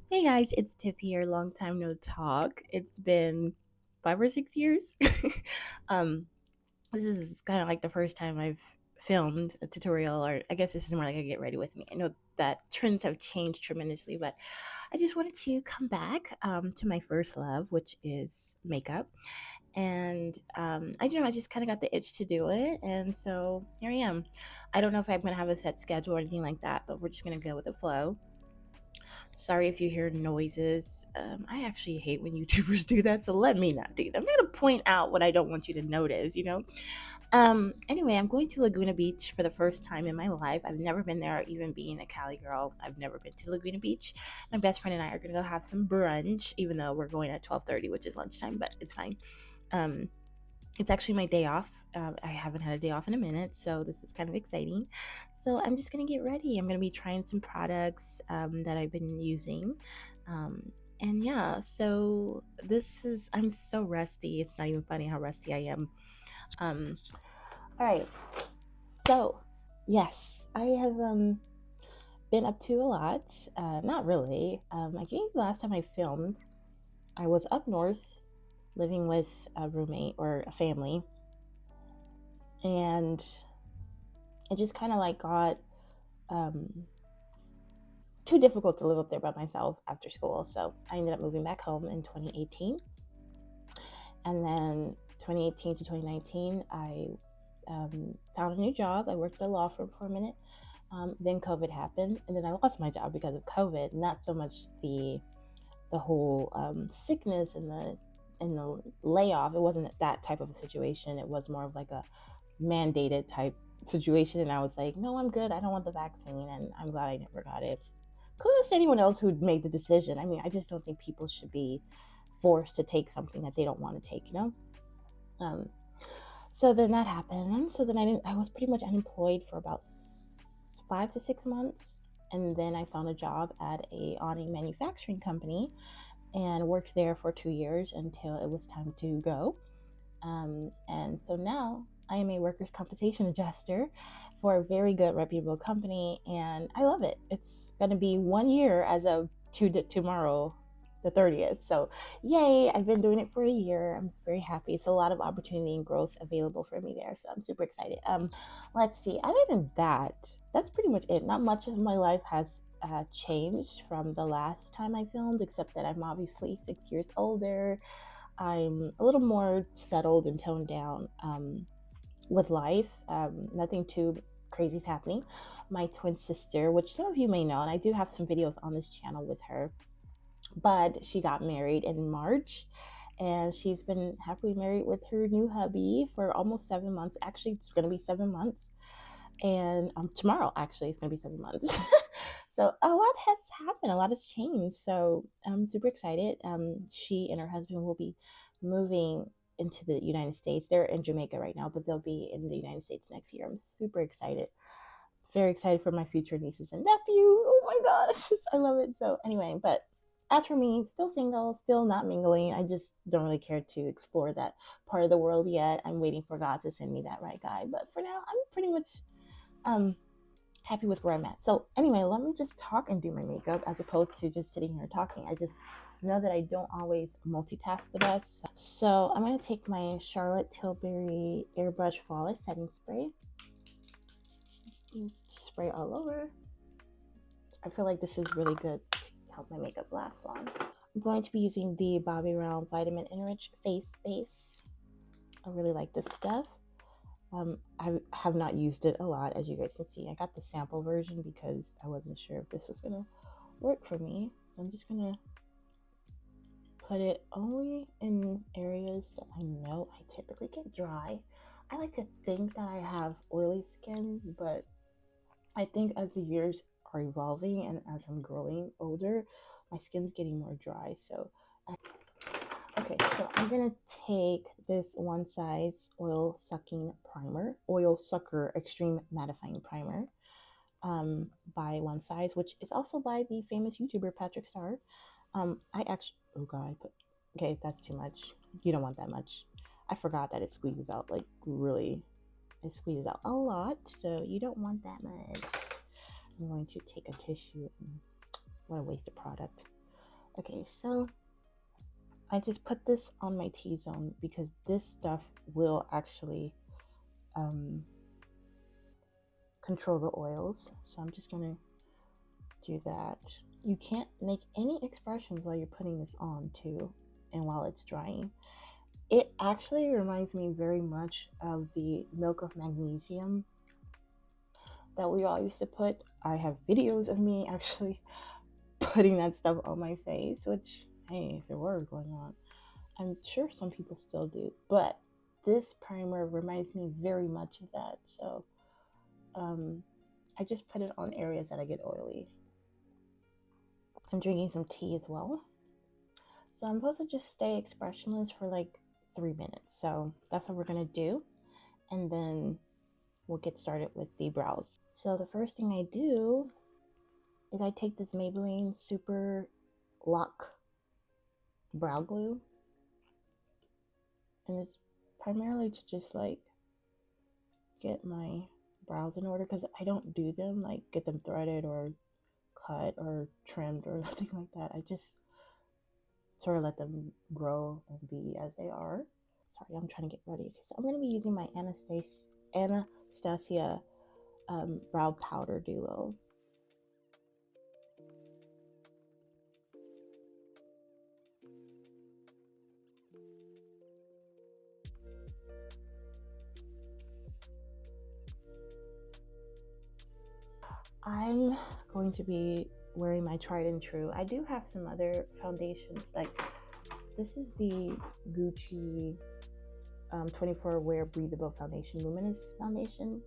Hey guys, it's Tiff here. Long time no talk. It's been 5 or 6 years. um, this is kind of like the first time I've filmed a tutorial, or I guess this is more like a get ready with me. I know that trends have changed tremendously, but I just wanted to come back to my first love, which is makeup. And I don't know, I just kind of got the itch to do it, and so here I am. I don't know if I'm gonna have a set schedule or anything like that, but we're just gonna go with the flow. Sorry if you hear noises. I actually hate when YouTubers do that, so let me not do that. I'm gonna point out what I don't want you to notice. Anyway, I'm going to Laguna Beach for the first time in my life. I've never been there, even being a Cali girl. I've never been to Laguna Beach. My best friend and I are gonna go have some brunch, even though we're going at 12:30, which is lunchtime, but it's fine. Um, it's actually my day off. I haven't had a day off in a minute, so this is kind of exciting. So I'm just gonna get ready. I'm gonna be trying some products that I've been using, and yeah. So I'm so rusty. It's not even funny how rusty I am. Um, all right. So yes, I have been up to a lot. Not really. I think the last time I filmed, I was up north living with a roommate or a family, and it just kind of like got um, too difficult to live up there by myself after school. So I ended up moving back home in 2018. And then 2018 to 2019, I found a new job. I worked at a law firm for a minute. Then COVID happened, and then I lost my job because of COVID. Not so much the whole sickness and the layoff. It wasn't that type of a situation. It was more of like a mandated type situation, and I was like, no, I'm good. I don't want the vaccine, and I'm glad I never got it. Kudos to anyone else who made the decision. I mean, I just don't think people should be forced to take something that they don't want to take. Um, so then that happened, and so then I was pretty much unemployed for about 5 to 6 months, and then I found a job at a awning manufacturing company and worked there for 2 years until it was time to go. And so now I am a workers' compensation adjuster for a very good, reputable company, and I love it. It's going to be 1 year as of tomorrow, the 30th. So, yay, I've been doing it for a year. I'm just very happy. It's a lot of opportunity and growth available for me there. So, I'm super excited. Let's see. Other than that, that's pretty much it. Not much of my life has changed from the last time I filmed, except that I'm obviously 6 years older. I'm a little more settled and toned down with life. Nothing too crazy is happening. My twin sister, which some of you may know, and I do have some videos on this channel with her, but she got married in March, and she's been happily married with her new hubby for almost 7 months. Actually, it's going to be 7 months, and tomorrow actually it's going to be 7 months. So a lot has happened, a lot has changed, so I'm super excited. She and her husband will be moving into the United States. They're in Jamaica right now, but they'll be in the United States next year. I'm super excited, very excited for my future nieces and nephews. Oh my god, I love it. So anyway, but as for me, still single, still not mingling. I just don't really care to explore that part of the world yet. I'm waiting for God to send me that right guy, but for now I'm pretty much um happy with where I'm at. So anyway, let me just talk and do my makeup as opposed to just sitting here talking. I just know that I don't always multitask the best. So I'm going to take my Charlotte Tilbury Airbrush Flawless Setting Spray. Spray all over. I feel like this is really good to help my makeup last long. I'm going to be using the Bobbi Brown Vitamin Enrich Face Base. I really like this stuff. I have not used it a lot, as you guys can see. I got the sample version because I wasn't sure if this was gonna work for me. So I'm just gonna put it only in areas that I know I typically get dry. I like to think that I have oily skin, but I think as the years are evolving and as I'm growing older, my skin's getting more dry. So okay, so I'm gonna take this One Size Oil Sucker Extreme Mattifying Primer, by One Size, which is also by the famous YouTuber Patrick Star. I actually, oh god, okay, that's too much. You don't want that much. I forgot that it squeezes out like really, it squeezes out a lot, so you don't want that much. I'm going to take a tissue. What a waste of product. Okay, so I just put this on my T-zone because this stuff will actually control the oils. So I'm just gonna do that. You can't make any expressions while you're putting this on too, and while it's drying. It actually reminds me very much of the milk of magnesium that we all used to put. I have videos of me actually putting that stuff on my face, which, hey, if it were going on, I'm sure some people still do. But this primer reminds me very much of that. So I just put it on areas that I get oily. I'm drinking some tea as well. So I'm supposed to just stay expressionless for like 3 minutes. So that's what we're gonna do. And then we'll get started with the brows. So the first thing I do is I take this Maybelline Super Lock brow glue. And it's primarily to just like get my brows in order, because I don't do them like get them threaded or cut or trimmed or nothing like that. I just sort of let them grow and be as they are. Sorry, I'm trying to get ready. So I'm going to be using my Anastasia brow powder duo. I'm going to be wearing my tried and true. I do have some other foundations. Like this is the Gucci 24 Wear Breathable Foundation, Luminous Foundation.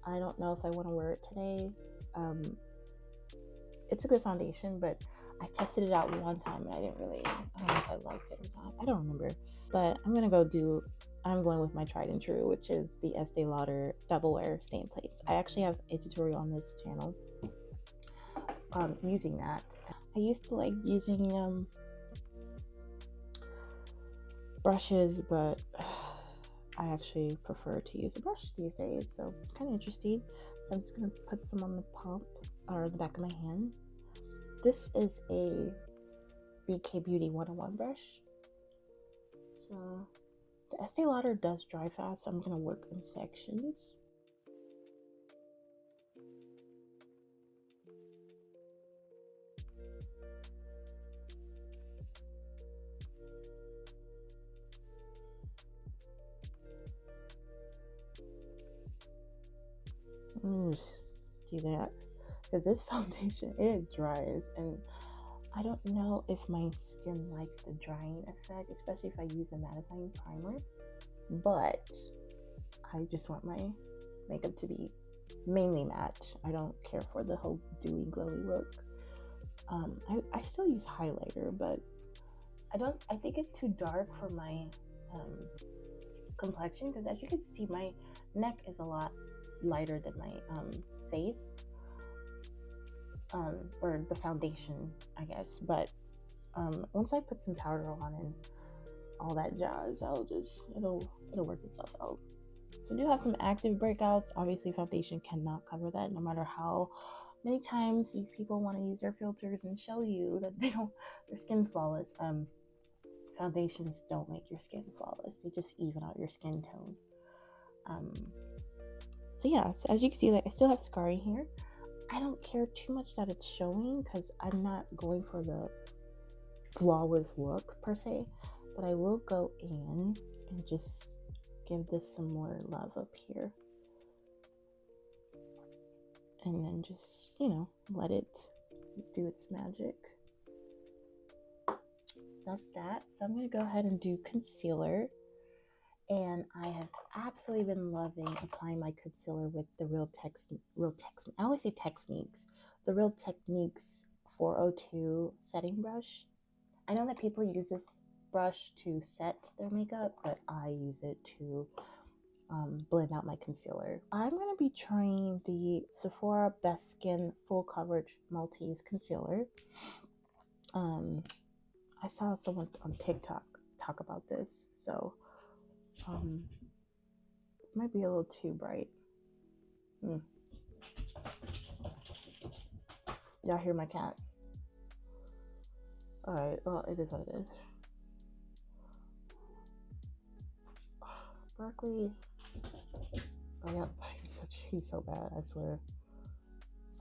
I don't know if I want to wear it today. It's a good foundation, but I tested it out one time and I don't know if I liked it or not. I don't remember. But I'm going with my tried and true, which is the Estee Lauder Double Wear Stay in Place. I actually have a tutorial on this channel using that. I used to like using brushes, but I actually prefer to use a brush these days, so kind of interesting. So I'm just gonna put some on the palm or the back of my hand. This is a BK Beauty 101 brush. So the Estee Lauder does dry fast, so I'm gonna work in sections. Just do that, because this foundation, it dries, and I don't know if my skin likes the drying effect, especially if I use a mattifying primer, but I just want my makeup to be mainly matte. I don't care for the whole dewy glowy look. I still use highlighter, but I think it's too dark for my complexion, because as you can see, my neck is a lot lighter than my face, or the foundation, I guess. But once I put some powder on and all that jazz, it'll work itself out. So I do have some active breakouts. Obviously foundation cannot cover that, no matter how many times these people want to use their filters and show you that their skin's flawless. Foundations don't make your skin flawless. They just even out your skin tone. So yeah, so as you can see, like I still have scarring here. I don't care too much that it's showing, because I'm not going for the flawless look per se, but I will go in and just give this some more love up here, and then just, let it do its magic. That's that. So I'm going to go ahead and do concealer. And I have absolutely been loving applying my concealer with the I always say Techniques, the Real Techniques 402 setting brush. I know that people use this brush to set their makeup, but I use it to blend out my concealer. I'm going to be trying the Sephora Best Skin Full Coverage Multi-Use Concealer. I saw someone on TikTok talk about this, so it might be a little too bright. Y'all hear my cat? Alright, well, it is what it is. Berkeley. Oh, yep. He's so bad, I swear.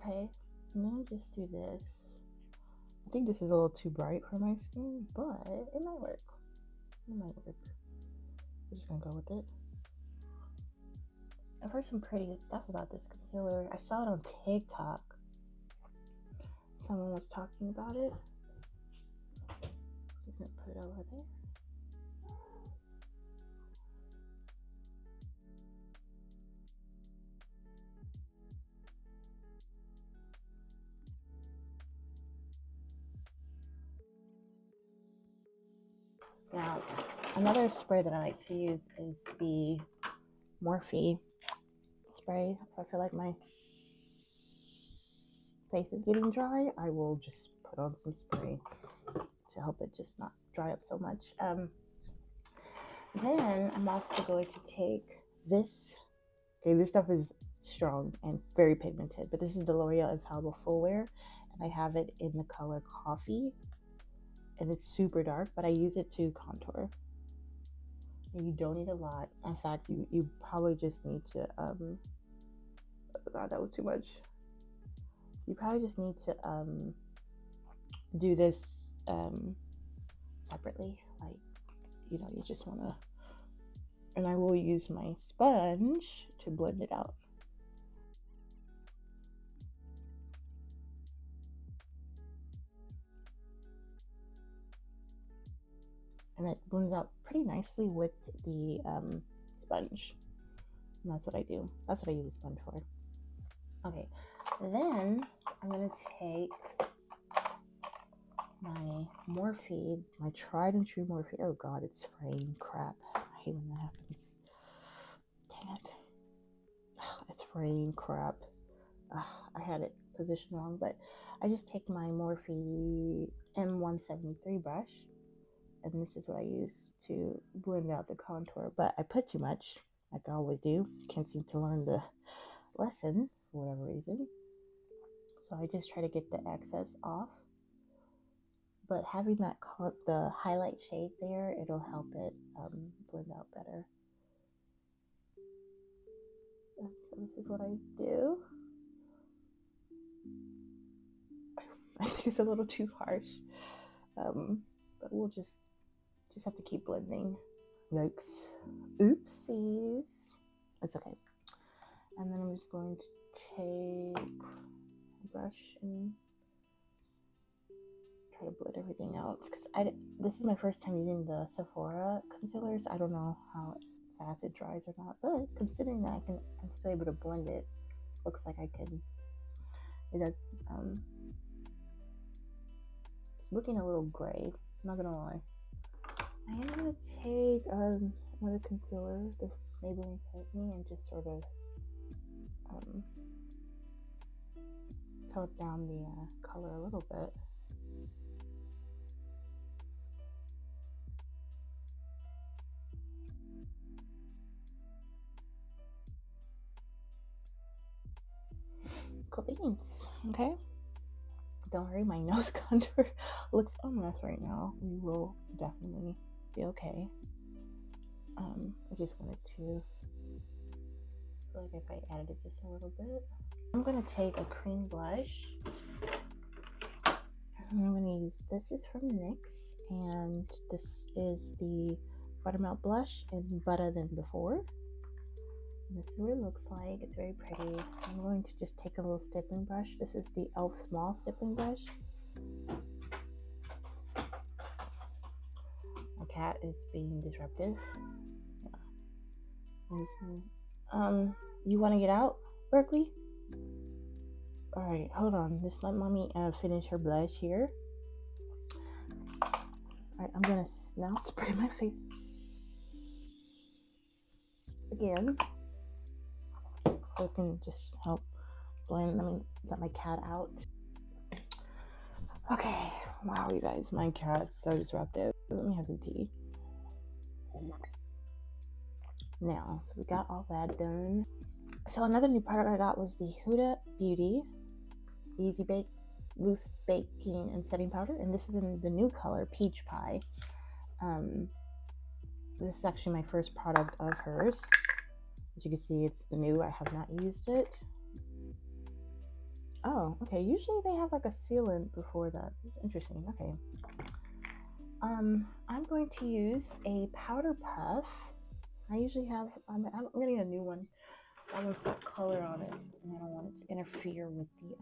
Okay, I'm gonna just do this. I think this is a little too bright for my skin, but it might work. It might work. We're just gonna go with it. I've heard some pretty good stuff about this concealer. I saw it on TikTok. Someone was talking about it. Just gonna put it over there. Now, another spray that I like to use is the Morphe spray. If I feel like my face is getting dry, I will just put on some spray to help it just not dry up so much. Then I'm also going to take this. Okay, this stuff is strong and very pigmented, but this is the L'Oreal Infallible Full Wear, and I have it in the color Coffee, and it's super dark, but I use it to contour. And you don't need a lot. In fact, you probably just need to oh God, that was too much. You probably just need to do this separately, like, you know, you just want to. And I will use my sponge to blend it out. And it blends out pretty nicely with the sponge. And that's what I do. That's what I use the sponge for. Okay, then I'm gonna take my Morphe, my tried and true Morphe. Oh God, it's fraying crap. I hate when that happens. Dang it. Ugh, it's fraying crap. Ugh, I had it positioned wrong, but I just take my Morphe M173 brush, and this is what I use to blend out the contour. But I put too much, like I always do. Can't seem to learn the lesson for whatever reason. So I just try to get the excess off. But having that the highlight shade there, it'll help it blend out better. And so this is what I do. I think it's a little too harsh, but we'll just have to keep blending. Yikes! Oopsies. It's okay. And then I'm just going to take a brush and try to blend everything out, because this is my first time using the Sephora concealers. I don't know how fast it dries or not, but considering that I'm still able to blend it, looks like I can. It does. It's looking a little gray, not gonna lie. I am gonna take another concealer, this Maybelline Fit Me, and just sort of tone down the color a little bit. Cool beans. Okay. Don't worry, my nose contour looks a mess right now. We will definitely be okay. I just wanted to feel like if I added it just a little bit. I'm gonna take a cream blush. I'm gonna use, this is from NYX, and this is the Buttermelt blush in Butter Than Before. And this is what it looks like. It's very pretty. I'm going to just take a little stippling brush. This is the e.l.f. small stippling brush. My cat is being disruptive. Yeah. I'm just gonna, you want to get out, Berkeley? All right, hold on. Just let mommy finish her blush here. All right, I'm gonna now spray my face again, so it can just help blend. Let me let my cat out. Okay, wow, you guys, my cat's so disruptive. Let me have some tea. Now, so we got all that done. So another new product I got was the Huda Beauty Easy Bake loose baking and setting powder, and this is in the new color Peach Pie. This is actually my first product of hers. As you can see, it's new. I have not used it. Oh, okay. Usually they have like a sealant before that. It's interesting. Okay. I'm going to use a powder puff. I usually have, I'm getting a new one. That one's got color on it, and I don't want it to interfere with the,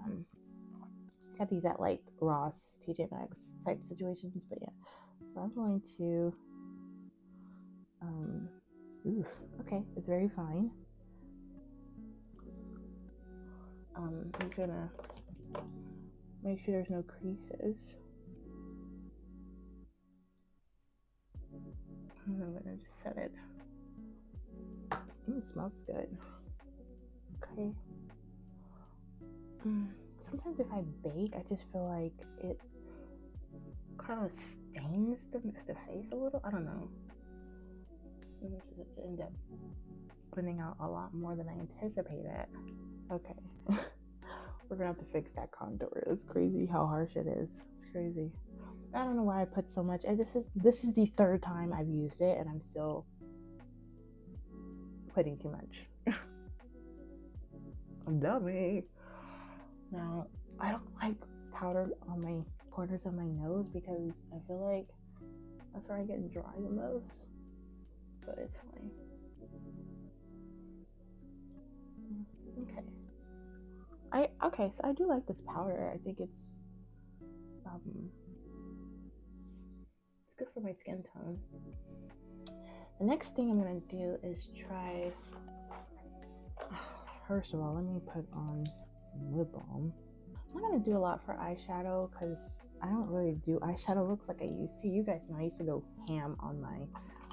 got these at like Ross, TJ Maxx type situations, but yeah. So I'm going to, okay, it's very fine. I'm just gonna make sure there's no creases. And I'm gonna just set it. It smells good. Okay. Sometimes if I bake, I just feel like it kind of stains the face a little. I don't know. It ended up blending out a lot more than I anticipated. Okay. We're gonna have to fix that contour. It's crazy how harsh it is. It's crazy. I don't know why I put so much. This is the third time I've used it, and I'm still putting too much. I'm dummy. Now, I don't like powder on my corners of my nose because I feel like that's where I get dry the most. But it's fine. Okay. So I do like this powder. I think it's good for my skin tone. The next thing I'm gonna do is try. First of all, let me put on some lip balm. I'm not gonna do a lot for eyeshadow because I don't really do eyeshadow looks like I used to. You guys know I used to go ham on my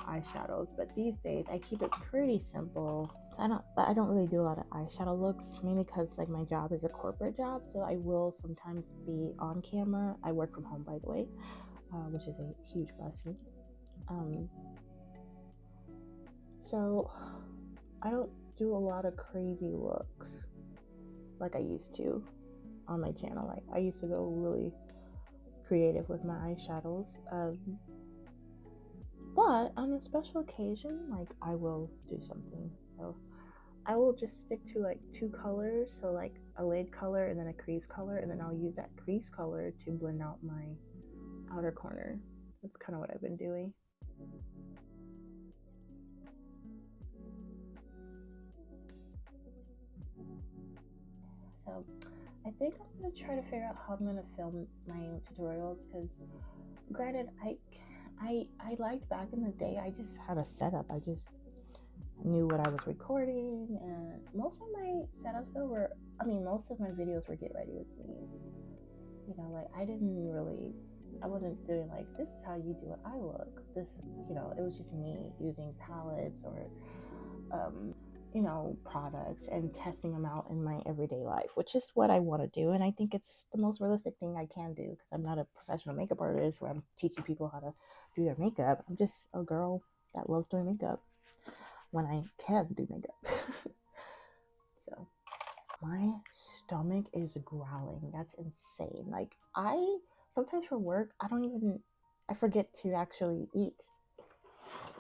eyeshadows, but these days I keep it pretty simple. So I don't really do a lot of eyeshadow looks, mainly because like my job is a corporate job, so I will sometimes be on camera. I work from home, by the way, which is a huge blessing. So I don't do a lot of crazy looks like I used to on my channel. Like I used to go really creative with my eyeshadows. But on a special occasion, like I will do something. So I will just stick to like two colors, so like a lid color and then a crease color, and then I'll use that crease color to blend out my outer corner. That's kind of what I've been doing. So I think I'm gonna try to figure out how I'm gonna film my tutorials, because granted, I liked back in the day, I just had a setup. I just knew what I was recording, and most of my setups though were, most of my videos were get ready with me's. You know, like I wasn't doing like, this is how you do it, I look. This, it was just me using palettes or, products and testing them out in my everyday life, which is what I want to do. And I think it's the most realistic thing I can do, because I'm not a professional makeup artist where I'm teaching people how to do their makeup. I'm just a girl that loves doing makeup when I can do makeup. So my stomach is growling. That's insane. Like sometimes for work, I forget to actually eat.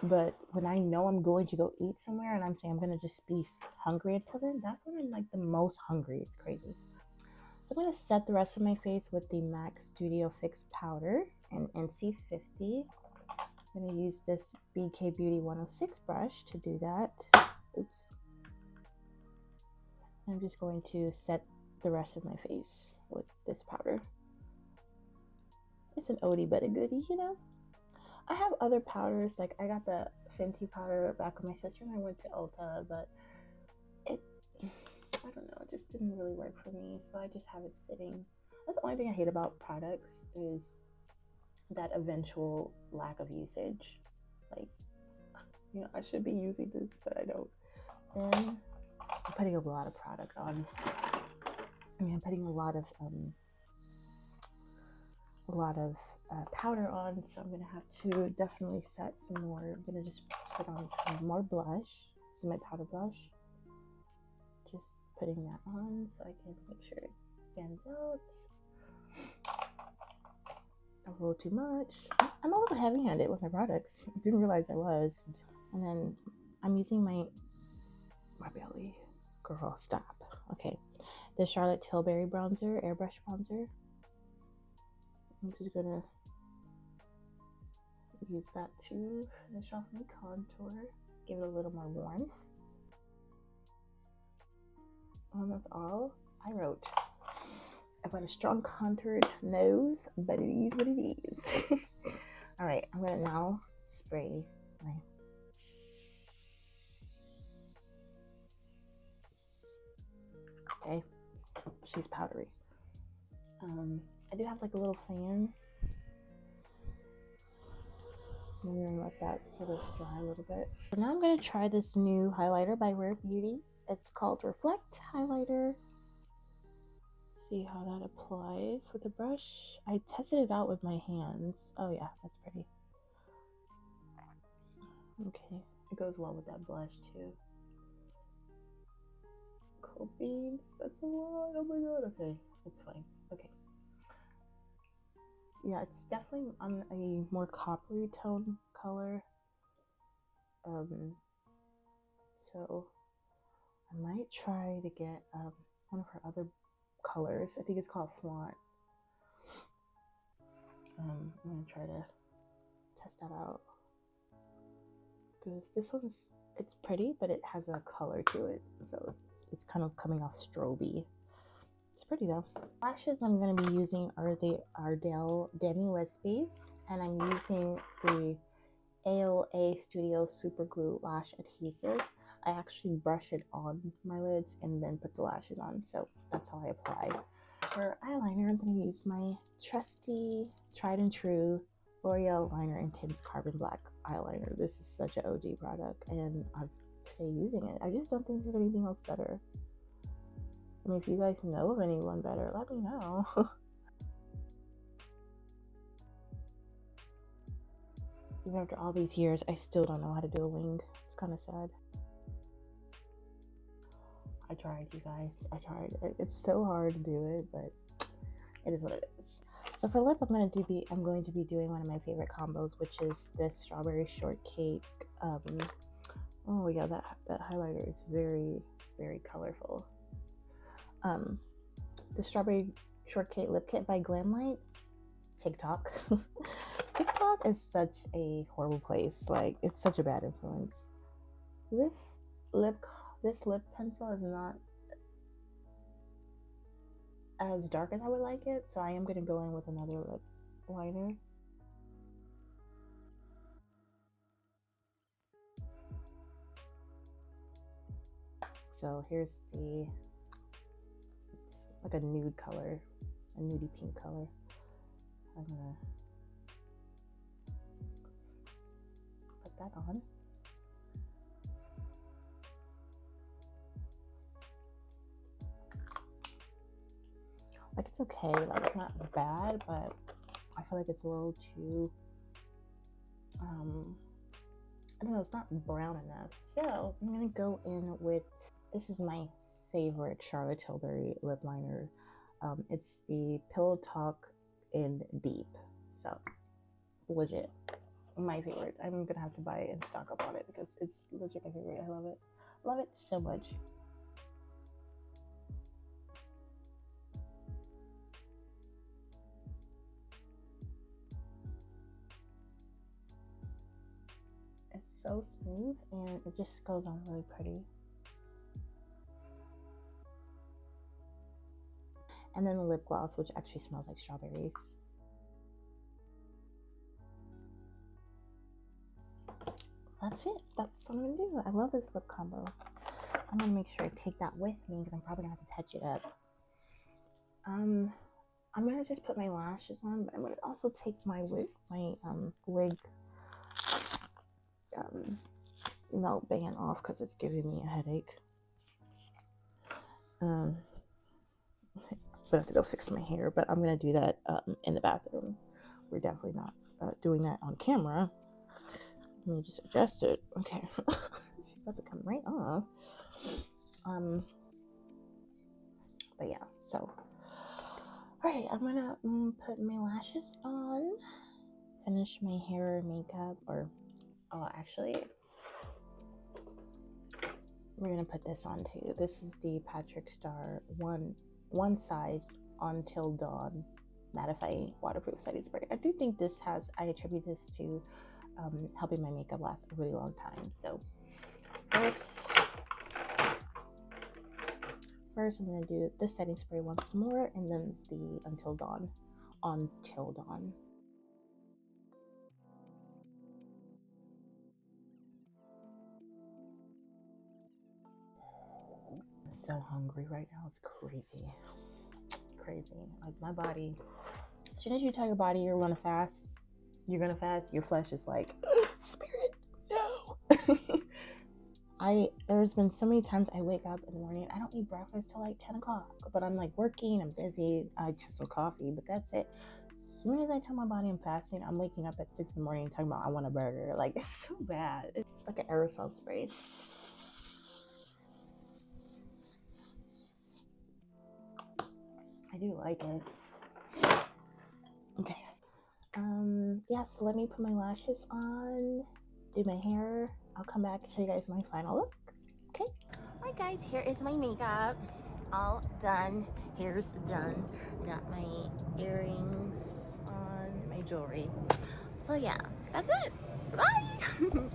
But when I know I'm going to go eat somewhere and I'm saying I'm going to just be hungry until then, that's when I'm like the most hungry. It's crazy. So I'm going to set the rest of my face with the MAC Studio Fix powder and NC50. I'm going to use this BK Beauty 106 brush to do that. Oops. I'm just going to set the rest of my face with this powder. It's an oldie but a goodie, I have other powders, like I got the Fenty powder back with my sister and I went to Ulta, but I don't know, it just didn't really work for me, so I just have it sitting. That's the only thing I hate about products, is that eventual lack of usage. Like, I should be using this, but I don't. Then I'm putting a lot of product on. I'm putting a lot of powder on, so I'm gonna have to definitely set some more. I'm gonna just put on some more blush. This is my powder blush. Just putting that on so I can make sure it stands out. A little too much. I'm a little heavy-handed with my products. I didn't realize I was. And then I'm using my belly. Girl, stop. Okay. The Charlotte Tilbury bronzer, airbrush bronzer. I'm just gonna use that to finish off my contour. Give it a little more warmth. And that's all I wrote. I've got a strong contoured nose, but it is what it is. All right, I'm gonna now spray my. Okay, she's powdery. I do have like a little fan, and then let that sort of dry a little bit. So now I'm gonna try this new highlighter by Rare Beauty. It's called Reflect Highlighter. See how that applies with the brush. I tested it out with my hands. Oh yeah, that's pretty. Okay, it goes well with that blush too. Cool beads, that's a lot. Oh my god. Okay, it's fine. Okay. Yeah, it's definitely on a more coppery tone color. So I might try to get one of her other colors. I think it's called Flaunt. I'm gonna try to test that out because this one's, it's pretty, but it has a color to it, so it's kind of coming off stroby. It's pretty though. Lashes I'm going to be using are the Ardell Demi West Base, and I'm using the AOA Studio Super Glue Lash Adhesive. I actually brush it on my lids and then put the lashes on, so that's how I apply. For eyeliner, I'm going to use my trusty, tried and true L'Oreal Liner Intense Carbon Black eyeliner. This is such an OG product, and I've stayed using it. I just don't think there's anything else better. I mean, if you guys know of anyone better, let me know. Even after all these years, I still don't know how to do a wing. It's kind of sad. I tried, you guys. I tried. It's so hard to do it, but it is what it is. So for lip, I'm going to be doing one of my favorite combos, which is this strawberry shortcake. Oh yeah, that highlighter is very, very colorful. The strawberry shortcake lip kit by Glamlight. TikTok. TikTok is such a horrible place. Like, it's such a bad influence. This lip pencil is not as dark as I would like it, so I am going to go in with another lip liner. So here's it's like a nude color, a nudie pink color. I'm gonna put that on. Like, it's okay, like, it's not bad, but I feel like it's a little too, I don't know, it's not brown enough. So I'm gonna go in with, this is my favorite Charlotte Tilbury lip liner. It's the Pillow Talk in Deep. So legit my favorite. I'm gonna have to buy it and stock up on it because it's legit my favorite. I love it. Love it so much. It's so smooth and it just goes on really pretty. And then the lip gloss, which actually smells like strawberries. That's it. That's what I'm gonna do. I love this lip combo. I'm gonna make sure I take that with me because I'm probably gonna have to touch it up. I'm gonna just put my lashes on, but I'm gonna also take my wig, melt band off because it's giving me a headache. I'm gonna have to go fix my hair, but I'm gonna do that in the bathroom. We're definitely not doing that on camera. Let me just adjust it. Okay. She's about to come right off. But yeah, so Right, I'm gonna put my lashes on, finish my hair and makeup, or actually, we're gonna put this on too. This is the Patrick Star one size Until Dawn mattifying waterproof setting spray. I do think I attribute this to helping my makeup last a really long time. So first I'm gonna do this setting spray once more, and then the Until Dawn. I'm so hungry right now. It's crazy. Like my body, as soon as you tell your body you're gonna fast, your flesh is like, spirit, no. There's been so many times I wake up in the morning, I don't eat breakfast till like 10 o'clock, but I'm like working, I'm busy, I take some coffee, but that's it. As soon as I tell my body I'm fasting, I'm waking up at 6 in the morning talking about I want a burger. Like, it's so bad. It's like an aerosol spray. I do like it. Okay. Yeah, so let me put my lashes on, do my hair. I'll come back and show you guys my final look. Okay. Alright guys, here is my makeup. All done. Hair's done. Got my earrings on, my jewelry. So yeah, that's it. Bye!